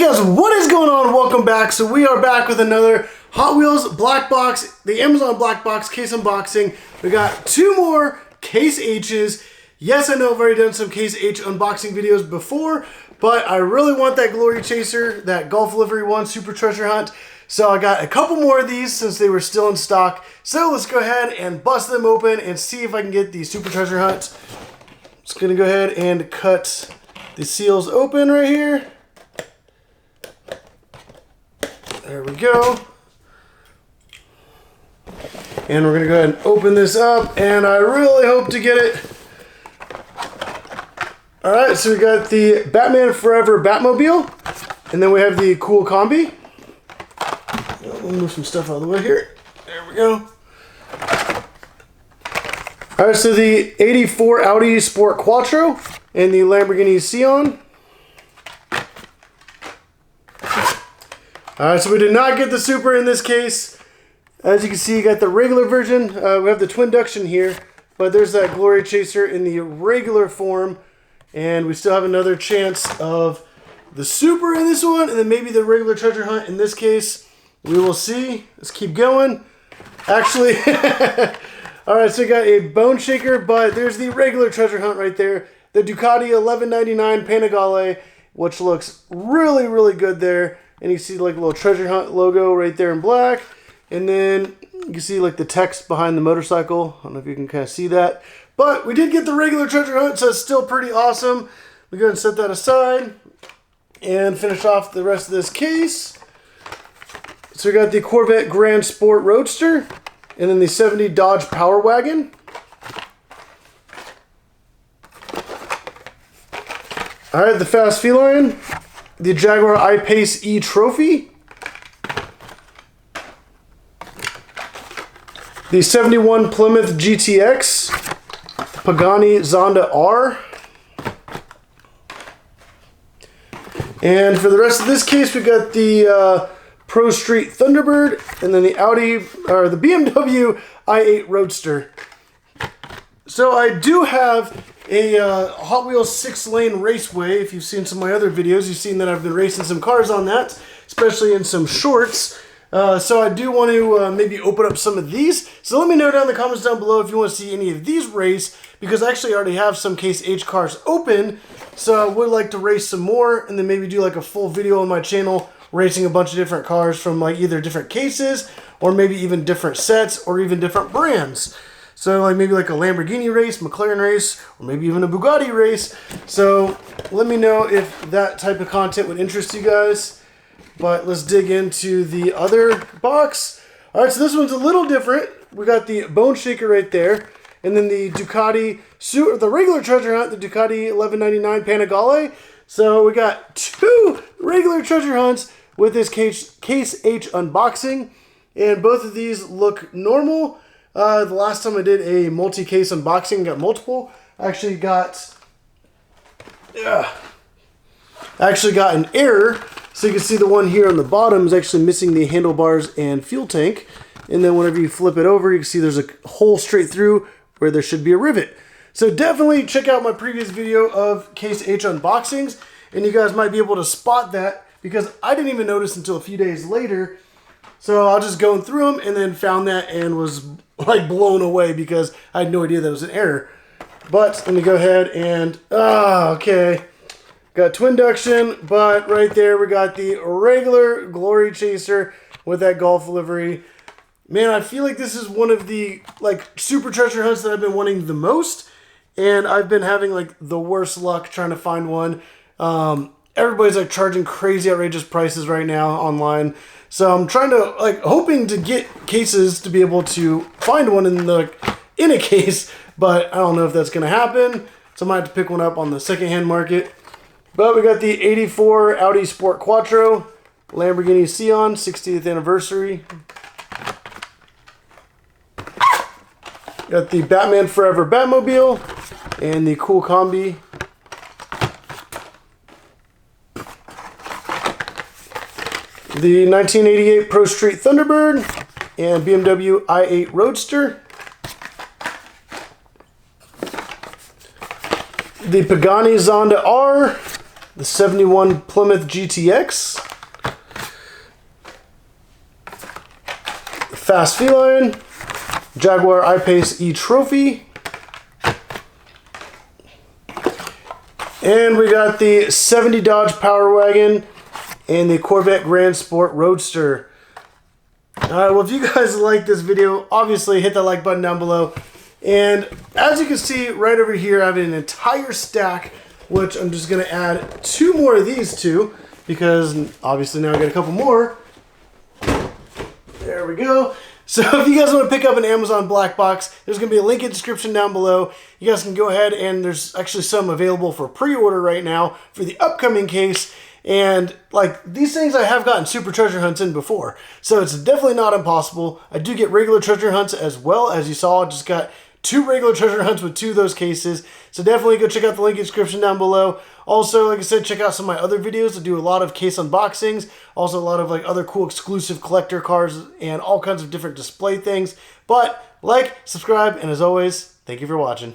Guys, what is going on? Welcome back. So we are back with another Hot Wheels Black Box, the Amazon Black Box case unboxing. We got two more Case H's. Yes, I know I've already done some Case H unboxing videos before, but I really want that Glory Chaser, that Golf Livery one, Super Treasure Hunt. So I got a couple more of these since they were still in stock. So let's go ahead and bust them open and see if I can get the Super Treasure Hunt. Just gonna go ahead and cut the seals open right here. There we go. And we're gonna go ahead and open this up, and I really hope to get it. All right, so we got the Batman Forever Batmobile, and then we have the cool combi. We'll move some stuff out of the way here. There we go. All right, so the 84 Audi Sport Quattro and the Lamborghini Sion. Alright, so we did not get the Super in this case. As you can see, you got the regular version. We have the Twin Duction here, but there's that Glory Chaser in the regular form. And we still have another chance of the Super in this one, and then maybe the regular Treasure Hunt in this case. We will see. Let's keep going. Actually, alright, so we got a Bone Shaker, but there's the regular Treasure Hunt right there. The Ducati 1199 Panigale, which looks really, really good there. And you see like a little Treasure Hunt logo right there in black. And then you can see like the text behind the motorcycle. I don't know if you can kind of see that. But we did get the regular Treasure Hunt, so it's still pretty awesome. We go ahead and set that aside and finish off the rest of this case. So we got the Corvette Grand Sport Roadster and then the 70 Dodge Power Wagon. All right, the Fast Feline. The Jaguar I-Pace E Trophy. The 71 Plymouth GTX. The Pagani Zonda R. And for the rest of this case, we got the Pro Street Thunderbird, and then the the BMW i8 Roadster. So I do have a Hot Wheels 6-lane raceway. If you've seen some of my other videos, you've seen that I've been racing some cars on that, especially in some shorts. So I do want to maybe open up some of these. So let me know down in the comments down below if you want to see any of these race, because I actually already have some Case H cars open. So I would like to race some more, and then maybe do like a full video on my channel racing a bunch of different cars from like either different cases, or maybe even different sets, or even different brands. So like maybe like a Lamborghini race, McLaren race, or maybe even a Bugatti race. So let me know if that type of content would interest you guys. But let's dig into the other box. All right, so this one's a little different. We got the Bone Shaker right there, and then the Ducati, the regular Treasure Hunt, the Ducati 1199 Panigale. So we got two regular Treasure Hunts with this Case H unboxing, and both of these look normal. The last time I did a multi-case unboxing, got multiple. I actually got an error. So you can see the one here on the bottom is actually missing the handlebars and fuel tank. And then whenever you flip it over, you can see there's a hole straight through where there should be a rivet. So definitely check out my previous video of Case H unboxings, and you guys might be able to spot that, because I didn't even notice until a few days later. So I was just going through them and then found that and was like blown away because I had no idea that was an error. But let me go ahead and, okay. Got Twin Duction, but right there we got the regular Glory Chaser with that Golf livery. Man, I feel like this is one of the like Super Treasure Hunts that I've been wanting the most, and I've been having like the worst luck trying to find one. Everybody's like charging crazy outrageous prices right now online. So I'm trying to hoping to get cases to be able to find one in a case, but I don't know if that's gonna happen. So I might have to pick one up on the secondhand market. But we got the 84 Audi Sport Quattro, Lamborghini Sion, 60th anniversary. Got the Batman Forever Batmobile and the cool combi. The 1988 Pro Street Thunderbird and BMW i8 Roadster. The Pagani Zonda R the 71 Plymouth GTX, Fast Feline, Jaguar I-Pace E-Trophy, and we got the 70 Dodge Power Wagon and the Corvette Grand Sport Roadster. Alright, well, if you guys like this video, obviously hit that like button down below. And as you can see right over here, I have an entire stack, which I'm just going to add 2 more of these to, because obviously now I got a couple more. There we go. So if you guys want to pick up an Amazon Black Box, there's going to be a link in the description down below. You guys can go ahead, and there's actually some available for pre-order right now for the upcoming case. And like these things I have gotten super treasure hunts in before, so it's definitely not impossible. I do get regular treasure hunts as well. As you saw, I just got 2 regular treasure hunts with 2 of those cases. So definitely go check out the link in the description down below. Also, like I said, check out some of my other videos. I do a lot of case unboxings. Also a lot of like other cool exclusive collector cars and all kinds of different display things. But like, subscribe, and as always, thank you for watching.